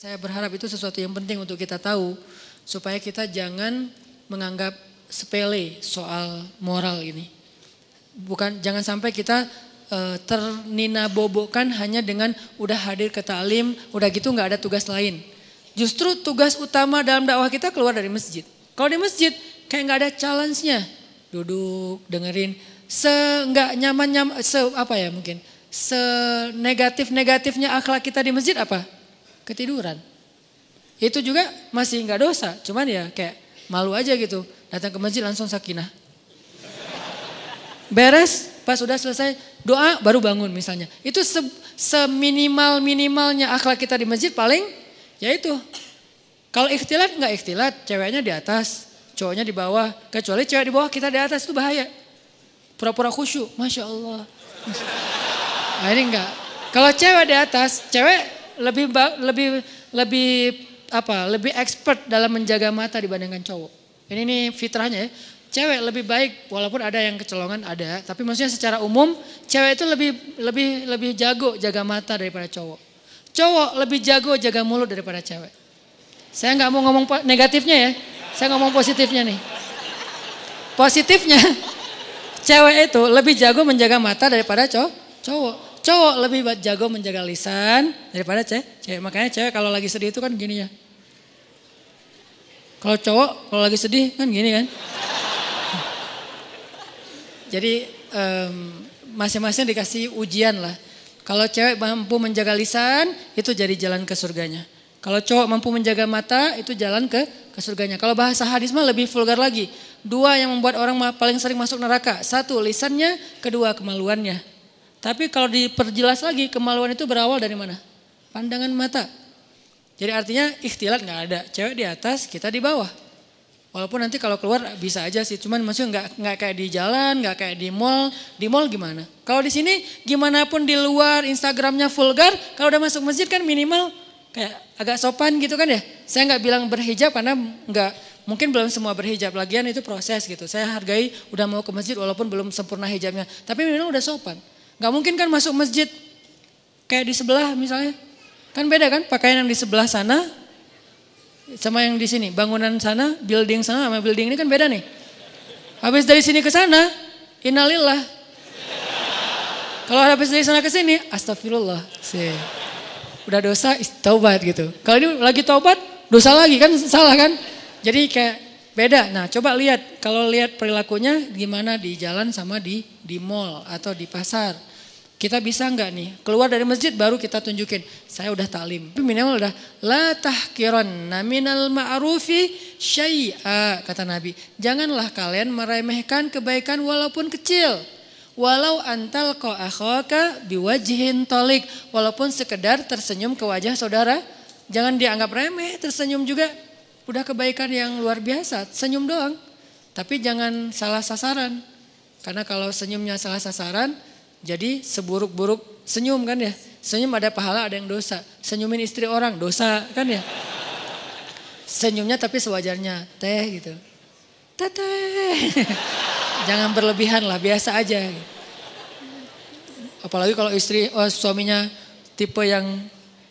Saya berharap itu sesuatu yang penting untuk kita tahu supaya kita jangan menganggap sepele soal moral ini. Jangan sampai kita terninabobokan hanya dengan udah hadir ke ta'lim, udah gitu nggak ada tugas lain. Justru tugas utama dalam dakwah kita keluar dari masjid. Kalau di masjid kayak nggak ada challenge-nya, duduk dengerin, nggak nyaman mungkin senegatif-negatifnya akhlak kita di masjid apa? Ketiduran. Itu juga masih nggak dosa, cuman ya kayak malu aja gitu. Datang ke masjid langsung sakinah. Beres, pas udah selesai doa baru bangun misalnya. Itu seminimal-minimalnya akhlak kita di masjid paling ya itu. Kalau ikhtilat nggak ikhtilat, ceweknya di atas, cowoknya di bawah. Kecuali cewek di bawah kita di atas itu bahaya. Pura-pura khusyuk, Masya Allah. Nah ini enggak. Kalau cewek di atas, cewek lebih expert dalam menjaga mata dibandingkan cowok. Ini fitrahnya ya. Cewek lebih baik walaupun ada yang kecolongan ada, tapi maksudnya secara umum cewek itu lebih jago jaga mata daripada cowok. Cowok lebih jago jaga mulut daripada cewek. Saya nggak mau ngomong negatifnya ya, saya ngomong positifnya nih. Positifnya cewek itu lebih jago menjaga mata daripada cowok. Cowok lebih jago menjaga lisan daripada cewek. Makanya cewek kalau lagi sedih itu kan gini ya. Kalau cowok kalau lagi sedih kan gini kan. Jadi masing-masing dikasih ujian lah. Kalau cewek mampu menjaga lisan itu jadi jalan ke surganya. Kalau cowok mampu menjaga mata itu jalan ke surganya. Kalau bahasa hadis mah lebih vulgar lagi. 2 yang membuat orang paling sering masuk neraka. 1 lisannya, 2 kemaluannya. Tapi kalau diperjelas lagi kemaluan itu berawal dari mana? Pandangan mata. Jadi artinya ikhtilat nggak ada. Cewek di atas, kita di bawah. Walaupun nanti kalau keluar bisa aja sih, cuman maksudnya nggak kayak di jalan, nggak kayak di mall. Di mall gimana? Kalau di sini gimana pun di luar Instagramnya vulgar, kalau udah masuk masjid kan minimal kayak agak sopan gitu kan ya. Saya nggak bilang berhijab karena mungkin belum semua berhijab, lagian itu proses gitu. Saya hargai udah mau ke masjid walaupun belum sempurna hijabnya, tapi minimal udah sopan. Nggak mungkin kan masuk masjid kayak di sebelah misalnya, kan beda kan pakaian yang di sebelah sana sama yang di sini, bangunan sana, building sana sama building ini kan beda nih. Habis dari sini ke sana, innalillah. Kalau habis dari sana ke sini, astagfirullah. Udah dosa, taubat gitu. Kalau ini lagi taubat, dosa lagi kan salah kan. Jadi kayak beda. Nah coba lihat, kalau lihat perilakunya gimana di jalan sama di mall atau di pasar. Kita bisa enggak nih keluar dari masjid baru kita tunjukin saya udah taklim. Tapi minimal udah la tahkiranna minal ma'rufi syai'a kata Nabi. Janganlah kalian meremehkan kebaikan walaupun kecil. Walau antal akhaka biwajhin tolik. Walaupun sekedar tersenyum ke wajah saudara. Jangan dianggap remeh, tersenyum juga udah kebaikan yang luar biasa. Senyum doang. Tapi jangan salah sasaran. Karena kalau senyumnya salah sasaran jadi seburuk-buruk senyum kan ya. Senyum ada pahala ada yang dosa. Senyumin istri orang dosa kan ya. Senyumnya tapi sewajarnya. Teh gitu. Teteh. Jangan berlebihan lah biasa aja. Apalagi kalau suaminya tipe yang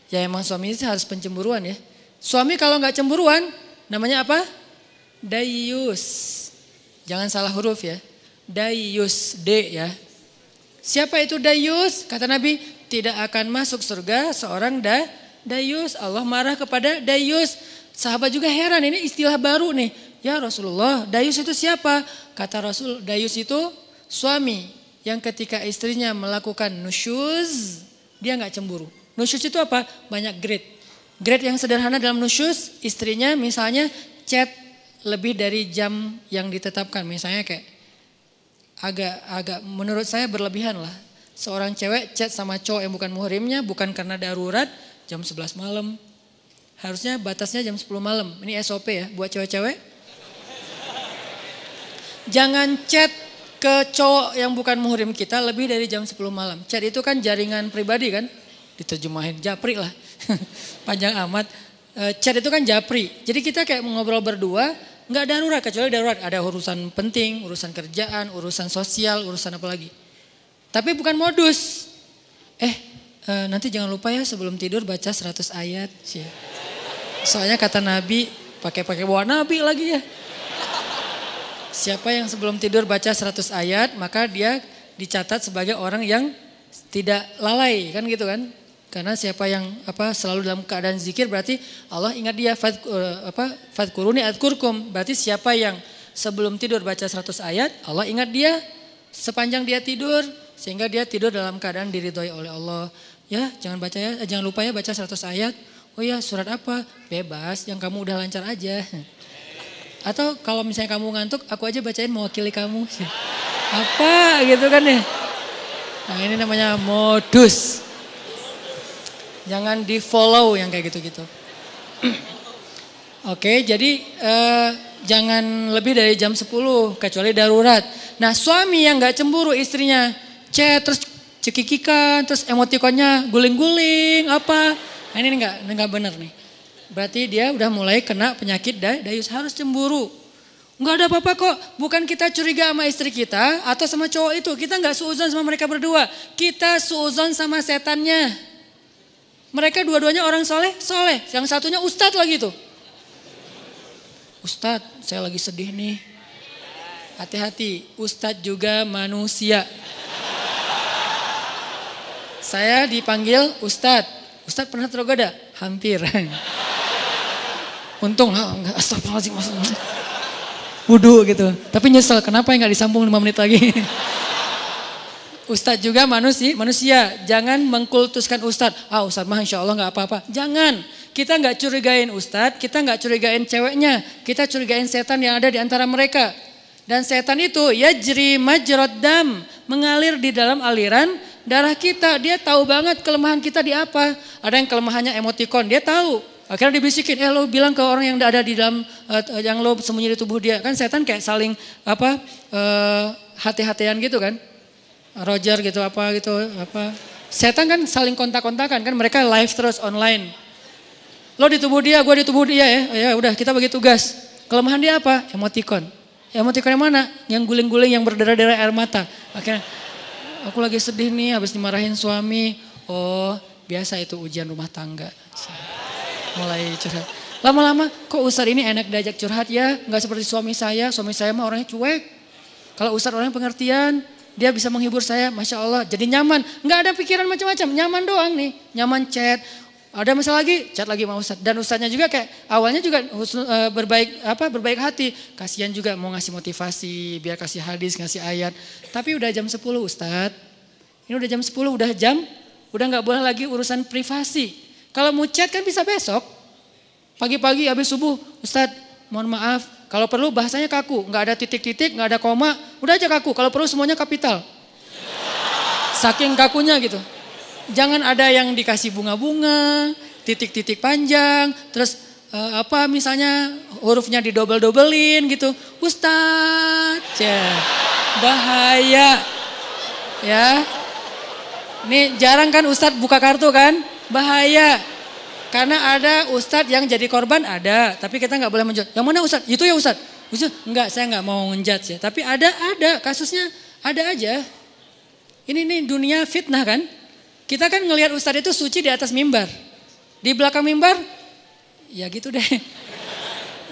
ya emang suaminya harus pencemburuan ya. Suami kalau gak cemburuan namanya apa? Dayus. Jangan salah huruf ya. Dayus. D ya. Siapa itu dayus? Kata Nabi, tidak akan masuk surga seorang dayus. Allah marah kepada dayus. Sahabat juga heran, ini istilah baru nih. Ya Rasulullah, dayus itu siapa? Kata Rasul, dayus itu suami yang ketika istrinya melakukan nusyuz, dia gak cemburu. Nusyuz itu apa? Banyak grade. Grade yang sederhana dalam nusyuz, istrinya misalnya chat lebih dari jam yang ditetapkan. Misalnya kayak agak menurut saya berlebihan lah. Seorang cewek chat sama cowok yang bukan muhrimnya bukan karena darurat jam 11 malam. Harusnya batasnya jam 10 malam. Ini SOP ya buat cewek-cewek. Jangan chat ke cowok yang bukan muhrim kita lebih dari jam 10 malam. Chat itu kan jaringan pribadi kan. Diterjemahin japri lah. Panjang amat. Chat itu kan japri. Jadi kita kayak ngobrol berdua. Enggak darurat, kecuali darurat. Ada urusan penting, urusan kerjaan, urusan sosial, urusan apa lagi. Tapi bukan modus. Nanti jangan lupa ya sebelum tidur baca 100 ayat. Soalnya kata Nabi, pakai bawa Nabi lagi ya. Siapa yang sebelum tidur baca 100 ayat, maka dia dicatat sebagai orang yang tidak lalai, kan gitu kan. Karena siapa yang selalu dalam keadaan zikir berarti Allah ingat dia. Fadkuruni adkurkum. Berarti siapa yang sebelum tidur baca 100 ayat, Allah ingat dia sepanjang dia tidur. Sehingga dia tidur dalam keadaan diridhoi oleh Allah. Ya, jangan lupa ya baca 100 ayat. Oh ya, surat apa? Bebas, yang kamu udah lancar aja. Atau kalau misalnya kamu ngantuk, aku aja bacain mewakili kamu. Apa gitu kan ya. Nah ini namanya modus. Jangan di follow yang kayak gitu-gitu. Oke, jadi jangan lebih dari jam 10 kecuali darurat. Nah suami yang gak cemburu istrinya chat terus cekikikan terus emotikonnya guling-guling apa. Nah ini enggak benar nih. Berarti dia udah mulai kena penyakit dayus, harus cemburu. Enggak ada apa-apa kok, bukan kita curiga sama istri kita atau sama cowok itu. Kita enggak suuzon sama mereka berdua, kita suuzon sama setannya. Mereka dua-duanya orang soleh, yang satunya ustadz lagi tuh. Ustadz, saya lagi sedih nih. Hati-hati, ustadz juga manusia. Saya dipanggil ustadz. Ustadz pernah tergoda? Hampir. Untung lah, astagfirullahaladzim. Wudhu gitu. Tapi nyesel, kenapa yang gak disambung 5 menit lagi. Ustadz juga manusia. Jangan mengkultuskan ustadz. Ustadz mah insya Allah gak apa-apa. Jangan. Kita gak curigain ustadz, kita gak curigain ceweknya. Kita curigain setan yang ada di antara mereka. Dan setan itu yajri majrad dam. Mengalir di dalam aliran darah kita. Dia tahu banget kelemahan kita di apa. Ada yang kelemahannya emotikon, dia tahu. Akhirnya dibisikin, lo bilang ke orang yang ada di dalam, yang lo sembunyi di tubuh dia. Kan setan kayak saling hati-hatian gitu kan. Roger gitu apa. Setan kan saling kontak-kontakan kan, mereka live terus online. Lo di tubuh dia, gue di tubuh dia ya. Ya udah kita bagi tugas. Kelemahan dia apa? Emotikon. Emotikon yang mana? Yang guling-guling, yang berdarah-darah air mata. Akhirnya, aku lagi sedih nih habis dimarahin suami. Oh biasa itu ujian rumah tangga. Mulai curhat. Lama-lama kok Ustadz ini enak diajak curhat ya. Gak seperti suami saya mah orangnya cuek. Kalau Ustadz orangnya pengertian, dia bisa menghibur saya, Masya Allah. Jadi nyaman, gak ada pikiran macam-macam, nyaman doang nih. Nyaman chat, ada masalah lagi, chat lagi sama Ustadz. Dan Ustadznya juga kayak awalnya juga berbaik hati. Kasihan juga mau ngasih motivasi, biar kasih hadis, ngasih ayat. Tapi udah jam 10 Ustadz. Ini udah jam 10, udah gak boleh lagi urusan privasi. Kalau mau chat kan bisa besok. Pagi-pagi habis subuh, Ustadz mohon maaf. Kalau perlu bahasanya kaku, gak ada titik-titik, gak ada koma. Udah aja kaku, kalau perlu semuanya kapital. Saking kakunya gitu. Jangan ada yang dikasih bunga-bunga, titik-titik panjang. Terus misalnya hurufnya didobel-dobelin gitu. Ustadz, bahaya. Ya, ini jarang kan Ustadz buka kartu kan? Bahaya. Karena ada ustadz yang jadi korban ada. Tapi kita gak boleh menjudge. Yang mana ustadz? Itu ya ustadz? Enggak, saya gak mau menjudge ya. Tapi ada kasusnya ada aja. Ini dunia fitnah kan. Kita kan ngelihat ustadz itu suci di atas mimbar. Di belakang mimbar, ya gitu deh.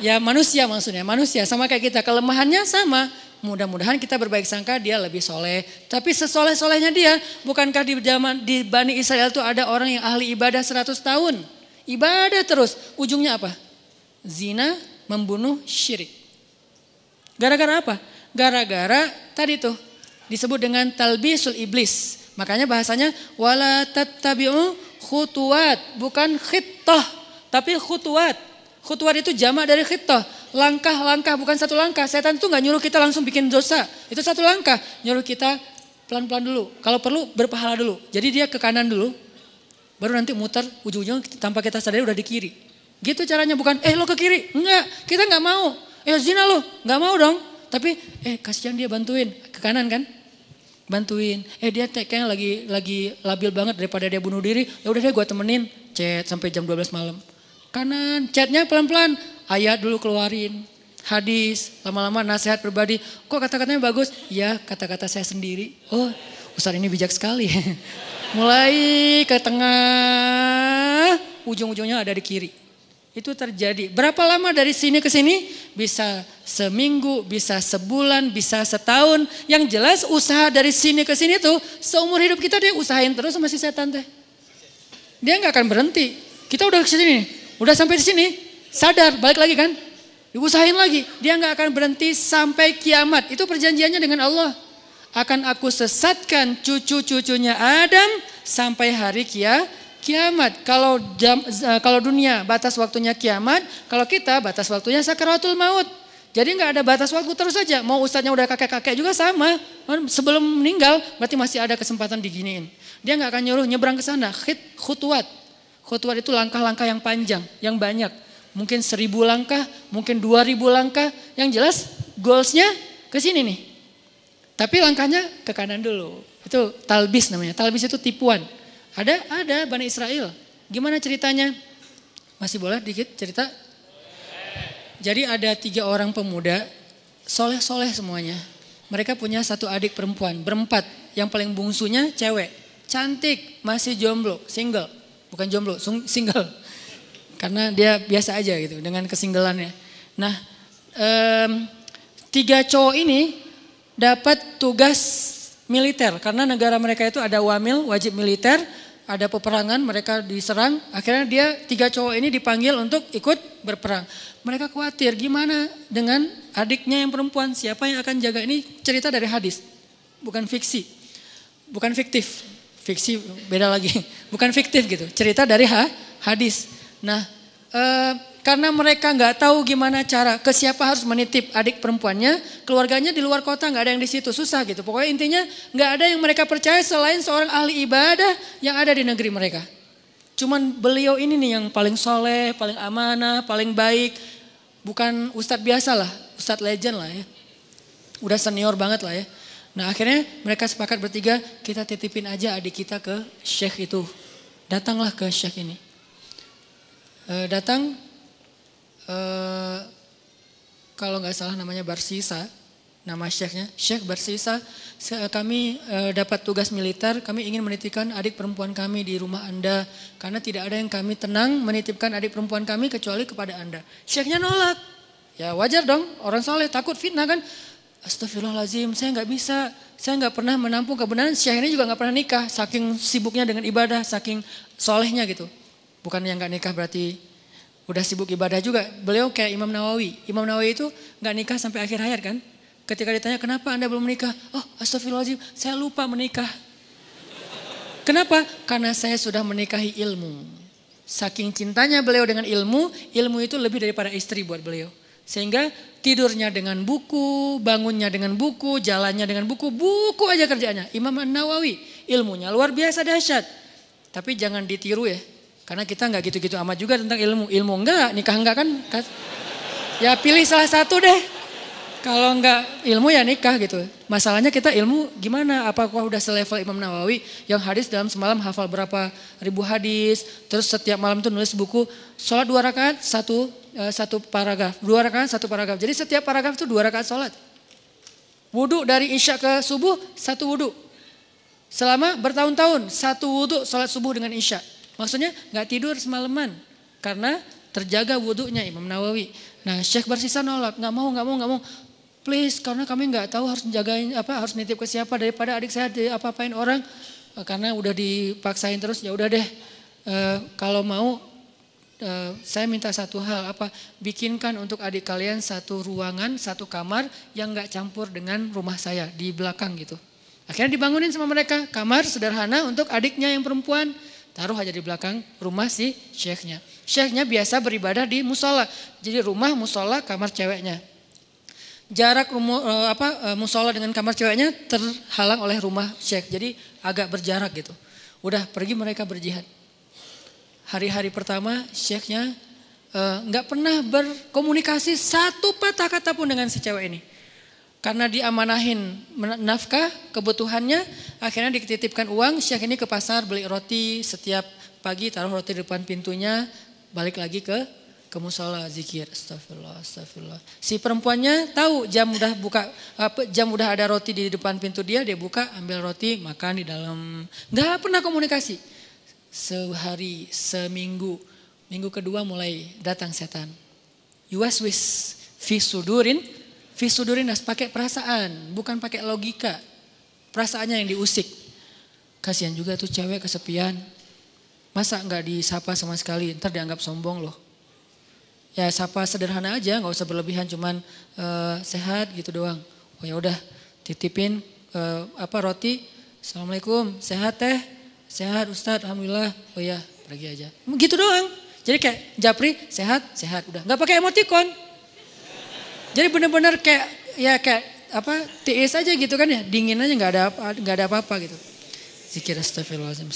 Ya manusia maksudnya. Manusia sama kayak kita. Kelemahannya sama. Mudah-mudahan kita berbaik sangka dia lebih soleh. Tapi sesoleh-solehnya dia, bukankah di Bani Israel itu ada orang yang ahli ibadah 100 tahun. Ibadah terus. Ujungnya apa? Zina, membunuh, syirik. Gara-gara apa? Gara-gara tadi tuh disebut dengan talbisul iblis. Makanya bahasanya wala tattabi'u khutuwat. Bukan khittah, tapi khutuwat. Khutuwat itu jamak dari khittah. Langkah-langkah, bukan satu langkah. Setan itu gak nyuruh kita langsung bikin dosa. Itu satu langkah. Nyuruh kita pelan-pelan dulu. Kalau perlu berpahala dulu. Jadi dia ke kanan dulu. Baru nanti muter ujung-ujungnya tanpa kita sadari udah di kiri. Gitu caranya, bukan lo ke kiri. Enggak, kita gak mau. Zina lo, gak mau dong. Tapi kasihan dia, bantuin. Ke kanan kan? Bantuin. Dia kayaknya lagi labil banget daripada dia bunuh diri. Ya udah deh gue temenin. Chat sampai jam 12 malam. Kanan, chatnya pelan-pelan. Ayat dulu keluarin, hadis, lama-lama nasihat pribadi. Kok kata-katanya bagus? Ya kata-kata saya sendiri. Oh Ustadz ini bijak sekali. Mulai ke tengah, ujung-ujungnya ada di kiri. Itu terjadi. Berapa lama dari sini ke sini? Bisa seminggu, bisa sebulan, bisa setahun. Yang jelas usaha dari sini ke sini tuh seumur hidup kita dia usahain terus sama si setan teh. Dia nggak akan berhenti. Kita udah ke sini, udah sampai di sini, sadar balik lagi kan? Diusahain lagi. Dia nggak akan berhenti sampai kiamat. Itu perjanjiannya dengan Allah. Akan aku sesatkan cucu-cucunya Adam sampai hari kiamat. Kalau dunia batas waktunya kiamat, kalau kita batas waktunya sakaratul maut. Jadi nggak ada batas waktu, terus saja. Mau ustadznya udah kakek-kakek juga sama. Sebelum meninggal berarti masih ada kesempatan diginiin. Dia nggak akan nyuruh nyebrang ke sana. Khutuat. Khutuat itu langkah-langkah yang panjang, yang banyak. Mungkin 1000 langkah, mungkin 2000 langkah. Yang jelas goalsnya ke sini nih. Tapi langkahnya ke kanan dulu. Itu talbis namanya. Talbis itu tipuan. Ada Bani Israel. Gimana ceritanya? Masih boleh dikit cerita? Jadi ada 3 orang pemuda, soleh-soleh semuanya. Mereka punya 1 adik perempuan, berempat. Yang paling bungsunya cewek, cantik, masih jomblo, single. Bukan jomblo, single. Karena dia biasa aja gitu dengan kesinggelannya. Nah, 3 cowok ini dapat tugas militer. Karena negara mereka itu ada wamil, wajib militer. Ada peperangan, mereka diserang. Akhirnya dia 3 cowok ini dipanggil untuk ikut berperang. Mereka khawatir gimana dengan adiknya yang perempuan. Siapa yang akan jaga, ini cerita dari hadis. Bukan fiksi. Bukan fiktif. Fiksi beda lagi. Bukan fiktif gitu. Cerita dari hadis. Nah, karena mereka nggak tahu gimana cara, ke siapa harus menitip adik perempuannya, keluarganya di luar kota, nggak ada yang di situ, susah gitu. Pokoknya intinya nggak ada yang mereka percaya selain seorang ahli ibadah yang ada di negeri mereka. Cuman beliau ini nih yang paling soleh, paling amanah, paling baik. Bukan ustadz biasa lah, ustadz legend lah ya. Udah senior banget lah ya. Nah akhirnya mereka sepakat bertiga, kita titipin aja adik kita ke syekh itu. Datanglah ke syekh ini. Kalau nggak salah namanya Barsisa, nama syekhnya, Syekh Barsisa. Kami dapat tugas militer, kami ingin menitipkan adik perempuan kami di rumah Anda. Karena tidak ada yang kami tenang menitipkan adik perempuan kami kecuali kepada Anda. Syekhnya nolak. Ya wajar dong, orang soleh takut fitnah kan. Astagfirullahaladzim, saya nggak bisa. Saya nggak pernah menampung kebenaran. Syekh ini juga nggak pernah nikah, saking sibuknya dengan ibadah, saking solehnya gitu. Bukan yang nggak nikah berarti udah sibuk ibadah juga. Beliau kayak Imam Nawawi. Imam Nawawi itu nggak nikah sampai akhir hayat kan. Ketika ditanya kenapa Anda belum menikah? Oh astagfirullahaladzim, saya lupa menikah. Kenapa? Karena saya sudah menikahi ilmu. Saking cintanya beliau dengan ilmu, ilmu itu lebih daripada istri buat beliau. Sehingga tidurnya dengan buku, bangunnya dengan buku, jalannya dengan buku, buku aja kerjaannya. Imam Nawawi, ilmunya luar biasa dahsyat. Tapi jangan ditiru ya. Karena kita nggak gitu-gitu amat juga tentang ilmu. Ilmu enggak, nikah enggak kan. Ya pilih salah satu deh. Kalau enggak ilmu ya nikah gitu. Masalahnya kita ilmu gimana? Apakah udah selevel Imam Nawawi yang hadis dalam semalam hafal berapa ribu hadis. Terus setiap malam tuh nulis buku. Sholat 2 rakaat, satu paragraf. 2 rakaat, 1 paragraf. Jadi setiap paragraf itu 2 rakaat sholat. Wudhu dari isya ke subuh, 1 wudhu. Selama bertahun-tahun, 1 wudhu sholat subuh dengan isya. Maksudnya nggak tidur semalaman karena terjaga wudhunya Imam Nawawi. Nah Syekh Barsisa nolak, nggak mau. Please, karena kami nggak tahu harus jagain harus nitip ke siapa daripada adik saya apa-apain orang. Karena udah dipaksain terus, ya udah deh. Kalau mau saya minta satu hal, bikinkan untuk adik kalian 1 ruangan, 1 kamar yang nggak campur dengan rumah saya di belakang gitu. Akhirnya dibangunin sama mereka kamar sederhana untuk adiknya yang perempuan. Taruh aja di belakang rumah si syekhnya. Syekhnya biasa beribadah di musola. Jadi rumah, musola, kamar ceweknya. Jarak musola dengan kamar ceweknya terhalang oleh rumah syekh. Jadi agak berjarak gitu. Udah pergi mereka berjihad. Hari-hari pertama syekhnya nggak pernah berkomunikasi 1 patah kata pun dengan si cewek ini. Karena diamanahin nafkah, kebutuhannya, akhirnya dititipkan uang, syekh ini ke pasar beli roti setiap pagi, taruh roti di depan pintunya, balik lagi ke musola zikir, astagfirullah. Si perempuannya tahu jam udah ada roti di depan pintu dia buka, ambil roti, makan di dalam. Nggak pernah komunikasi. Sehari, seminggu, Minggu kedua mulai datang setan. Yuwaswis fi sudurin nas, pakai perasaan, bukan pakai logika. Perasaannya yang diusik. Kasihan juga tuh cewek kesepian. Masa nggak disapa sama sekali, ntar dianggap sombong loh. Ya sapa sederhana aja, nggak usah berlebihan, cuman sehat gitu doang. Oh ya udah, titipin roti. Assalamualaikum, sehat teh, sehat Ustadz, alhamdulillah. Oh ya, pergi aja. Gitu doang. Jadi kayak japri, sehat, udah. Nggak pakai emoticon. Jadi benar-benar kayak tiis aja gitu kan ya, dingin aja, nggak ada apa-apa gitu. Zikir astagfirullahaladzim.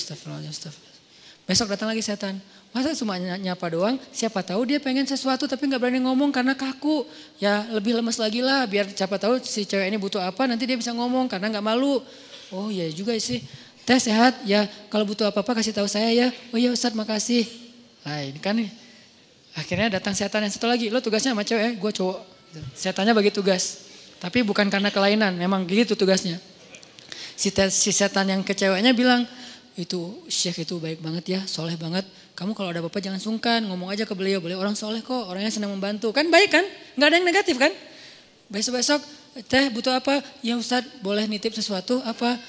Besok datang lagi setan. Masa cuma nyapa doang, siapa tahu dia pengen sesuatu tapi gak berani ngomong karena kaku. Ya lebih lemes lagi lah, biar siapa tahu si cewek ini butuh apa nanti dia bisa ngomong karena gak malu. Oh iya juga sih, teh sehat ya, kalau butuh apa-apa kasih tahu saya ya. Oh iya Ustadz makasih. Nah ini kan nih, akhirnya datang setan yang satu lagi. Lo tugasnya sama cewek, gue cowok. Setannya bagi tugas, tapi bukan karena kelainan, memang gitu tugasnya. Si setan yang ke ceweknya bilang, itu Syekh itu baik banget ya, soleh banget. Kamu kalau ada apa-apa jangan sungkan, ngomong aja ke beliau orang soleh kok, orangnya senang membantu. Kan baik kan, gak ada yang negatif kan. Besok-besok, teh butuh apa? Ya Ustadz boleh nitip sesuatu apa,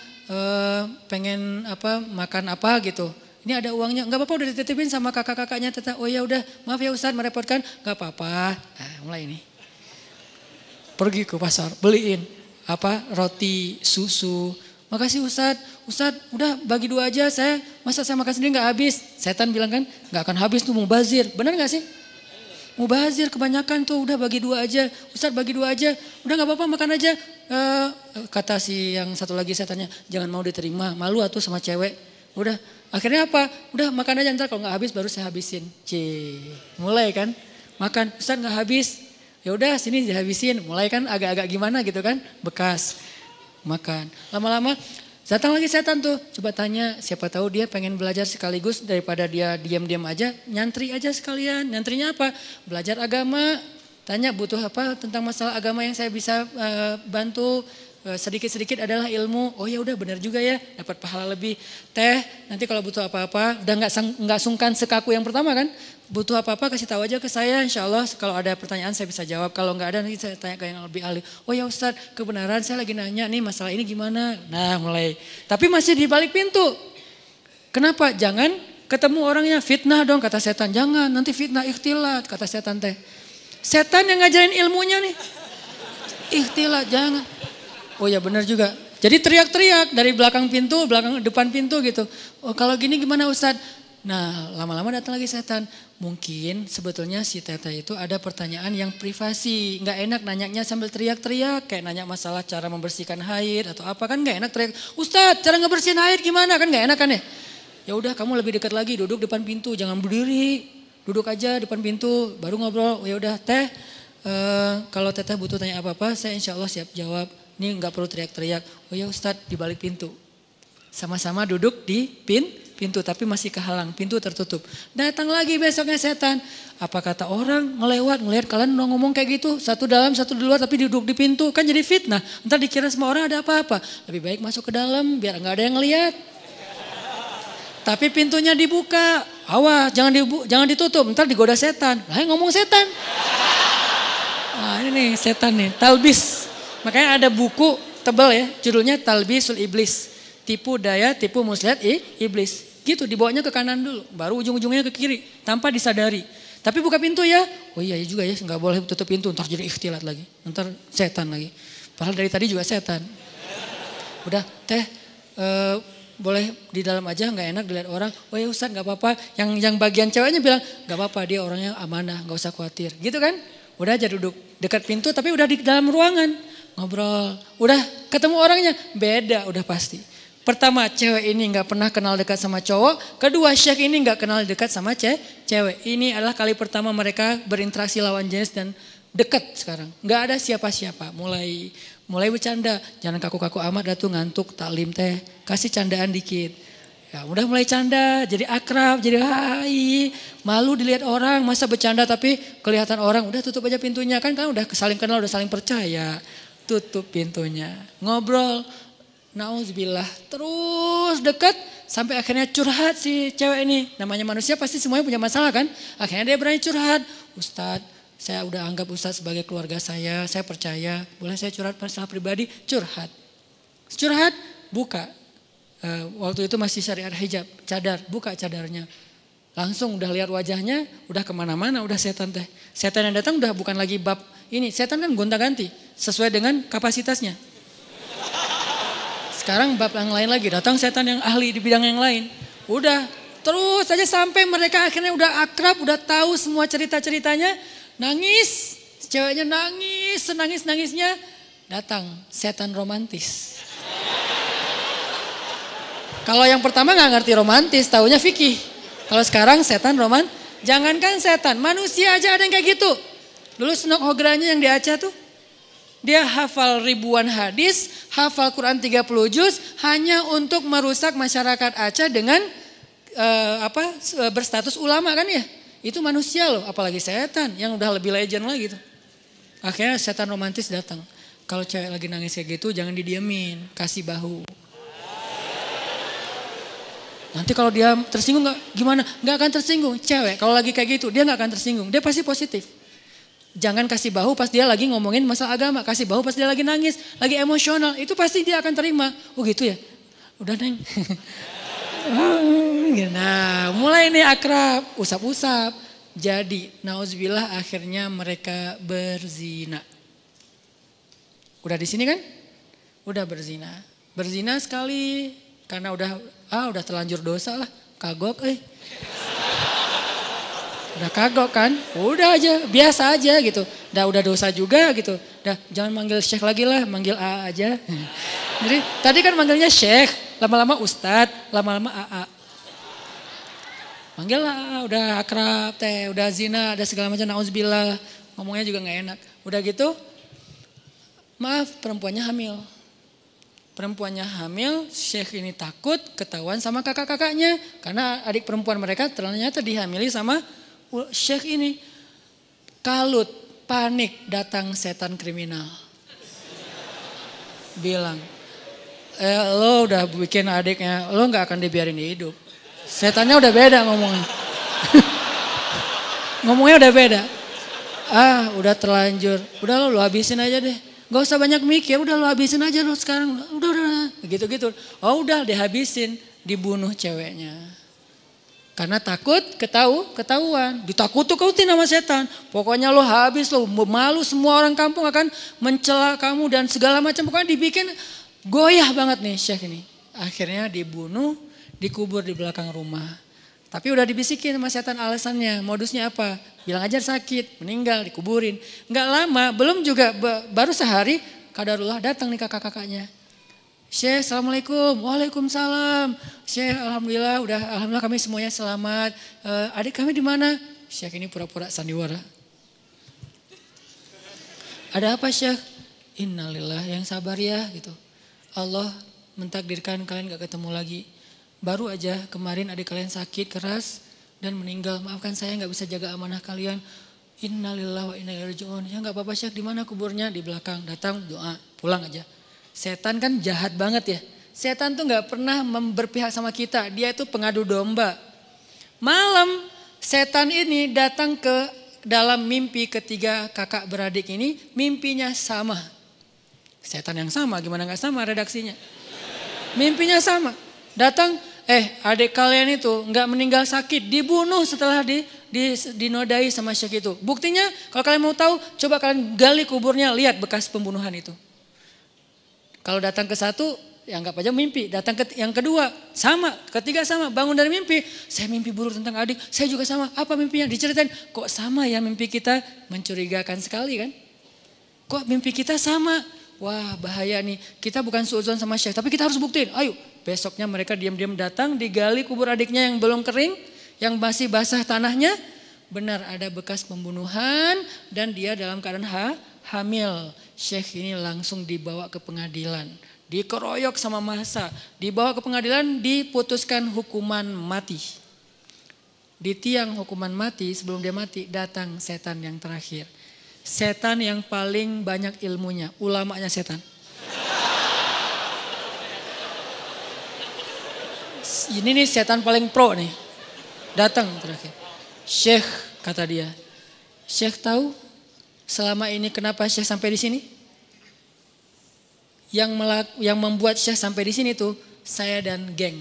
pengen apa, makan apa gitu. Ini ada uangnya, gak apa-apa udah dititipin sama kakak-kakaknya. Oh ya udah, maaf ya Ustadz merepotkan, gak apa-apa. Nah mulai ini. Pergi ke pasar, beliin apa, roti, susu. Makasih Ustadz udah bagi 2 aja, masa saya makan sendiri gak habis. Setan bilang kan gak akan habis tuh, mubazir. Benar gak sih? Mubazir kebanyakan tuh, udah bagi 2 aja. Ustadz bagi 2 aja, udah gak apa-apa makan aja. Kata si yang satu lagi setannya, jangan mau diterima, malu atuh sama cewek. Udah, akhirnya apa? Udah makan aja, ntar kalau gak habis baru saya habisin. Mulai kan, makan, Ustadz gak habis. Ya udah sini dihabisin, mulai kan agak-agak gimana gitu kan, bekas. Makan. Lama-lama datang lagi setan tuh. Coba tanya, siapa tahu dia pengen belajar sekaligus daripada dia diam-diam aja. Nyantri aja sekalian. Nyantrinya apa? Belajar agama. Tanya butuh apa tentang masalah agama yang saya bisa bantu. Sedikit-sedikit adalah ilmu. Oh ya udah benar juga ya, dapat pahala lebih. Teh, nanti kalau butuh apa-apa, udah nggak sungkan sekaku yang pertama kan. Butuh apa-apa kasih tahu aja ke saya, insya Allah kalau ada pertanyaan saya bisa jawab. Kalau nggak ada nanti saya tanya ke yang lebih ahli. Oh ya Ustadz, kebenaran saya lagi nanya nih masalah ini gimana. Nah mulai, tapi masih di balik pintu. Kenapa? Jangan ketemu orangnya, fitnah dong kata setan. Jangan, nanti fitnah ikhtilat kata setan teh. Setan yang ngajarin ilmunya nih. Ikhtilat, jangan. Oh ya benar juga. Jadi teriak-teriak dari belakang pintu, depan pintu gitu. Oh kalau gini gimana Ustadz? Nah lama-lama datang lagi setan. Mungkin sebetulnya si Tete itu ada pertanyaan yang privasi. Gak enak nanyanya sambil teriak-teriak. Kayak nanya masalah cara membersihkan haid atau apa kan gak enak teriak. Ustadz cara ngebersihin haid gimana kan gak enak kan ya. Ya udah kamu lebih dekat lagi duduk depan pintu. Jangan berdiri. Duduk aja depan pintu baru ngobrol. Oh ya udah teh kalau Teteh butuh tanya apa-apa saya insya Allah siap jawab. Ini nggak perlu teriak-teriak. Oh ya Ustadz di balik pintu. Sama-sama duduk di pintu tapi masih kehalang. Pintu tertutup. Datang lagi besoknya setan. Apa kata orang ngelihat kalian udah ngomong kayak gitu. Satu dalam satu di luar tapi duduk di pintu. Kan jadi fitnah. Ntar dikira semua orang ada apa-apa. Lebih baik masuk ke dalam biar nggak ada yang ngelihat. Tapi pintunya dibuka. Awas jangan ditutup. Ntar digoda setan. Nah ngomong setan. Nah ini nih setan nih. Talbis. Makanya ada buku tebal ya, judulnya Talbisul Iblis. Tipu daya, tipu muslihat iblis. Gitu dibawanya ke kanan dulu, baru ujung-ujungnya ke kiri tanpa disadari. Tapi buka pintu ya. Oh iya juga ya, nggak boleh tutup pintu, ntar jadi ikhtilat lagi. Ntar setan lagi. Padahal dari tadi juga setan. Udah teh boleh di dalam aja, nggak enak dilihat orang. Oh ya Ustadz nggak apa-apa. Yang bagian ceweknya bilang nggak apa-apa, dia orangnya amanah, nggak usah khawatir. Gitu kan? Udah aja duduk dekat pintu tapi udah di dalam ruangan. Ngobrol, udah ketemu orangnya beda udah pasti. Pertama cewek ini gak pernah kenal dekat sama cowok. Kedua Syekh ini gak kenal dekat sama cewek. Ini adalah kali pertama mereka berinteraksi lawan jenis dan dekat sekarang. Gak ada siapa-siapa. Mulai bercanda. Jangan kaku-kaku amat datu ngantuk taklim teh. Kasih candaan dikit. Ya udah mulai canda, jadi akrab, jadi hai. Malu dilihat orang, masa bercanda tapi kelihatan orang. Udah tutup aja pintunya kan udah saling kenal, udah saling percaya. Tutup pintunya, ngobrol, nauzubillah, terus dekat sampai akhirnya curhat si cewek ini. Namanya manusia pasti semuanya punya masalah kan. Akhirnya dia berani curhat. Ustadz, saya udah anggap Ustadz sebagai keluarga saya percaya. Boleh saya curhat masalah pribadi? Curhat. Curhat, buka. Waktu itu masih syariat hijab, cadar, buka cadarnya. Langsung udah lihat wajahnya, udah kemana-mana, udah setan teh. Setan yang datang udah bukan lagi bab ini. Setan kan gonta-ganti, sesuai dengan kapasitasnya. Sekarang bab yang lain lagi, datang setan yang ahli di bidang yang lain. Udah terus saja sampai mereka akhirnya udah akrab, udah tahu semua cerita-ceritanya. Nangis, ceweknya nangis, senangis-nangisnya. Datang setan romantis. Kalau yang pertama gak ngerti romantis, taunya fikih. Kalau sekarang setan jangankan setan, manusia aja ada yang kayak gitu. Dulu Senok Hogranya yang di Aceh tuh. Dia hafal ribuan hadis, hafal Quran 30 juz hanya untuk merusak masyarakat Aceh dengan berstatus ulama kan ya. Itu manusia loh, apalagi setan yang udah lebih legend lagi gitu. Akhirnya setan romantis datang. Kalau cewek lagi nangis kayak gitu jangan didiemin, kasih bahu. Nanti kalau dia tersinggung gimana? Gak akan tersinggung. Cewek kalau lagi kayak gitu dia gak akan tersinggung, dia pasti positif. Jangan kasih bahu pas dia lagi ngomongin masalah agama. Kasih bahu pas dia lagi nangis, lagi emosional. Itu pasti dia akan terima. Oh gitu ya? Udah Neng. Nah mulai nih akrab, usap-usap. Jadi nauzubillah akhirnya mereka berzina. Udah di sini kan? Udah berzina. Berzina sekali karena udah terlanjur dosa lah. Kagok Udah kagok kan, udah aja, biasa aja gitu. Udah dosa juga gitu. Jangan manggil Syekh lagi lah, manggil A aja. Jadi tadi kan manggilnya Syekh, lama-lama Ustadz, lama-lama AA. Manggil lah, udah akrab teh, udah zina, ada segala macam, nauzubillah. Ngomongnya juga gak enak. Udah gitu, maaf perempuannya hamil. Perempuannya hamil, Syekh ini takut ketahuan sama kakak-kakaknya. Karena adik perempuan mereka ternyata dihamili sama Syekh ini. Kalut, panik, datang setan kriminal. Bilang, lo udah bikin adiknya, lo gak akan dibiarin hidup. Setannya udah beda ngomongnya. Ngomongnya udah beda. Udah terlanjur, udah lo habisin aja deh. Gak usah banyak mikir, udah lo habisin aja lo sekarang. Udah. Gitu-gitu. Oh udah dihabisin, dibunuh ceweknya. Karena takut ketahuan. Ditakut-takutin sama setan. Pokoknya lo habis, lo malu, semua orang kampung akan mencela kamu dan segala macam. Pokoknya dibikin goyah banget nih Syekh ini. Akhirnya dibunuh, dikubur di belakang rumah. Tapi udah dibisikin sama setan alasannya, modusnya apa? Bilang aja sakit, meninggal, dikuburin. Nggak lama, belum juga, baru sehari, kadarullah datang nih kakak-kakaknya. Syekh, assalamualaikum, waalaikumsalam. Syekh, alhamdulillah kami semuanya selamat. Adik kami di mana? Syekh ini pura-pura sandiwara. Ada apa Syekh? Innalillah, yang sabar ya gitu. Allah mentakdirkan kalian gak ketemu lagi. Baru aja kemarin adik kalian sakit keras dan meninggal. Maafkan saya gak bisa jaga amanah kalian. Innalillah wa inna ilaihi raji'un. Ya gak apa-apa Syekh, di mana kuburnya? Di belakang. Datang doa, pulang aja. Setan kan jahat banget ya. Setan tuh gak pernah berpihak sama kita. Dia itu pengadu domba. Malam setan ini datang ke dalam mimpi ketiga kakak beradik ini. Mimpinya sama. Setan yang sama, gimana gak sama redaksinya. Mimpinya sama. Datang, adik kalian itu gak meninggal sakit. Dibunuh setelah dinodai sama Syekh itu. Buktinya kalau kalian mau tahu, coba kalian gali kuburnya, lihat bekas pembunuhan itu. Kalau datang ke satu, ya anggap aja mimpi. Datang ke yang kedua, sama. Ketiga sama, bangun dari mimpi. Saya mimpi buruk tentang adik, saya juga sama. Apa mimpinya? Diceritain, kok sama ya mimpi kita? Mencurigakan sekali kan? Kok mimpi kita sama? Wah bahaya nih, kita bukan suudzon sama Syekh, tapi kita harus buktiin. Ayo, besoknya mereka diam-diam datang, digali kubur adiknya yang belum kering, yang masih basah tanahnya. Benar ada bekas pembunuhan dan dia dalam keadaan hamil. Syekh ini langsung dibawa ke pengadilan. Dikeroyok sama massa. Dibawa ke pengadilan, diputuskan hukuman mati. Di tiang hukuman mati, sebelum dia mati, datang setan yang terakhir. Setan yang paling banyak ilmunya, ulamanya setan. ini nih setan paling pro nih. Datang terakhir. Syekh, kata dia. Syekh tahu selama ini kenapa Syekh sampai di sini? Yang membuat Syekh sampai di sini tuh saya dan geng.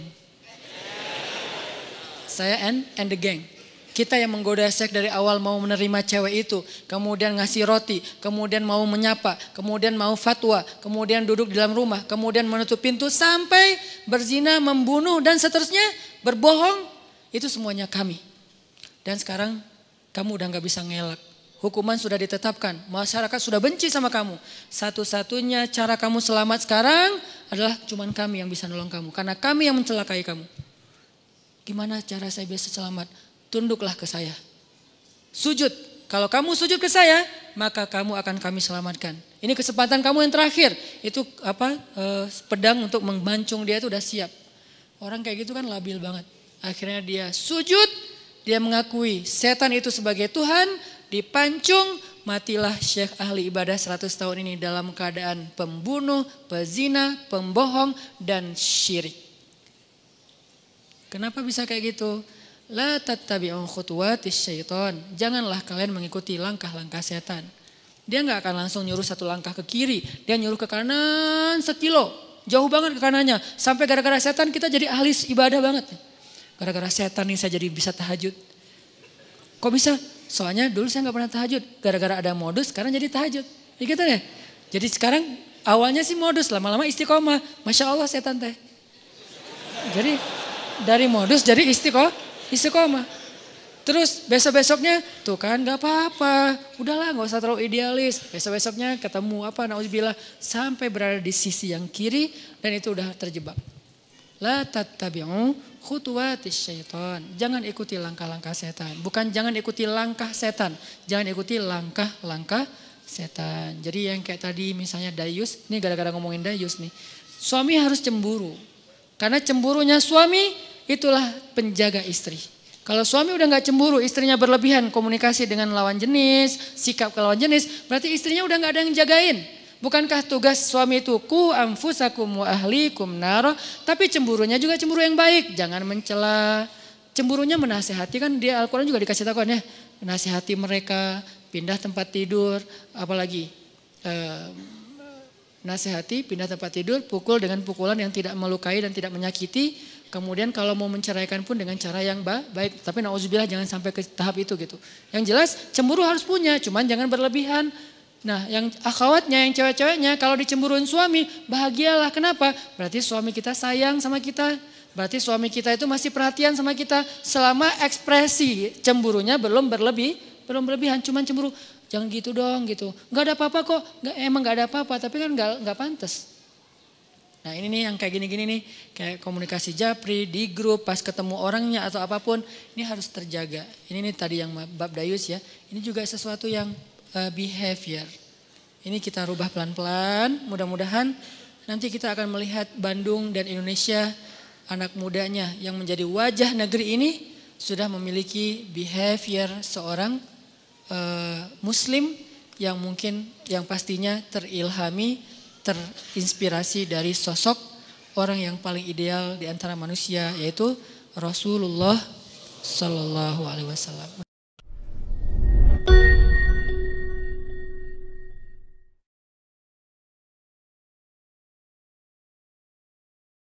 Saya and the gang. Kita yang menggoda Syekh dari awal mau menerima cewek itu, kemudian ngasih roti, kemudian mau menyapa, kemudian mau fatwa, kemudian duduk di dalam rumah, kemudian menutup pintu sampai berzina, membunuh dan seterusnya, berbohong, itu semuanya kami. Dan sekarang kamu udah gak bisa ngelak. Hukuman sudah ditetapkan, masyarakat sudah benci sama kamu. Satu-satunya cara kamu selamat sekarang adalah cuman kami yang bisa nolong kamu. Karena kami yang mencelakai kamu. Gimana cara saya bisa selamat? Tunduklah ke saya. Sujud. Kalau kamu sujud ke saya, maka kamu akan kami selamatkan. Ini kesempatan kamu yang terakhir. Itu pedang untuk membancung dia itu udah siap. Orang kayak gitu kan labil banget. Akhirnya dia sujud, dia mengakui setan itu sebagai Tuhan, dipancung, matilah Syekh ahli ibadah 100 tahun ini dalam keadaan pembunuh, pezina, pembohong, dan syirik. Kenapa bisa kayak gitu? La tattabi'u khutuwatis syaitan. Janganlah kalian mengikuti langkah-langkah setan. Dia gak akan langsung nyuruh satu langkah ke kiri. Dia nyuruh ke kanan 1 kilo. Jauh banget ke kanannya. Sampai gara-gara setan kita jadi ahli ibadah banget. Gara-gara setan nih saya jadi bisa tahajud. Kok bisa? Soalnya dulu saya gak pernah tahajud. Gara-gara ada modus sekarang jadi tahajud. Ya gitu ya. Jadi sekarang awalnya sih modus. Lama-lama istiqomah. Masya Allah setan teh. Jadi dari modus jadi istiqomah. Terus besok-besoknya tuh kan gak apa-apa. Udahlah gak usah terlalu idealis. Besok-besoknya ketemu na'udzubillah. Sampai berada di sisi yang kiri dan itu udah terjebak. La tattabi'u khutuwatis syaitan. Jangan ikuti langkah-langkah setan. Bukan jangan ikuti langkah setan. Jangan ikuti langkah-langkah setan. Jadi yang kayak tadi misalnya dayus. Ini gara-gara ngomongin dayus nih. Suami harus cemburu. Karena cemburunya suami itulah penjaga istri. Kalau suami udah gak cemburu, istrinya berlebihan komunikasi dengan lawan jenis, sikap ke lawan jenis, berarti istrinya udah gak ada yang jagain. Bukankah tugas suami itu ku anfusakum wa ahlikum naro, tapi cemburunya juga cemburu yang baik, jangan mencela. Cemburunya menasehati, kan dia Al-Quran juga dikasih tahu kan ya, menasehati mereka, pindah tempat tidur, apalagi nasihati, pindah tempat tidur, pukul dengan pukulan yang tidak melukai dan tidak menyakiti. Kemudian kalau mau menceraikan pun dengan cara yang baik. Tapi na'udzubillah jangan sampai ke tahap itu gitu. Yang jelas cemburu harus punya, cuman jangan berlebihan. Nah yang akhwatnya, yang cewek-ceweknya kalau dicemburuin suami, bahagialah. Kenapa? Berarti suami kita sayang sama kita. Berarti suami kita itu masih perhatian sama kita. Selama ekspresi cemburunya belum berlebihan, cuman cemburu. Jangan gitu dong gitu. Gak ada apa-apa kok, emang gak ada apa-apa, tapi kan gak pantas. Nah ini nih yang kayak gini-gini nih, kayak komunikasi japri, di grup, pas ketemu orangnya atau apapun, ini harus terjaga. Ini nih tadi yang bab dayus ya, ini juga sesuatu yang behavior. Ini kita rubah pelan-pelan, mudah-mudahan nanti kita akan melihat Bandung dan Indonesia, anak mudanya yang menjadi wajah negeri ini, sudah memiliki behavior seorang muslim yang mungkin, yang pastinya terilhami, terinspirasi dari sosok orang yang paling ideal di antara manusia, yaitu Rasulullah Sallallahu Alaihi Wasallam.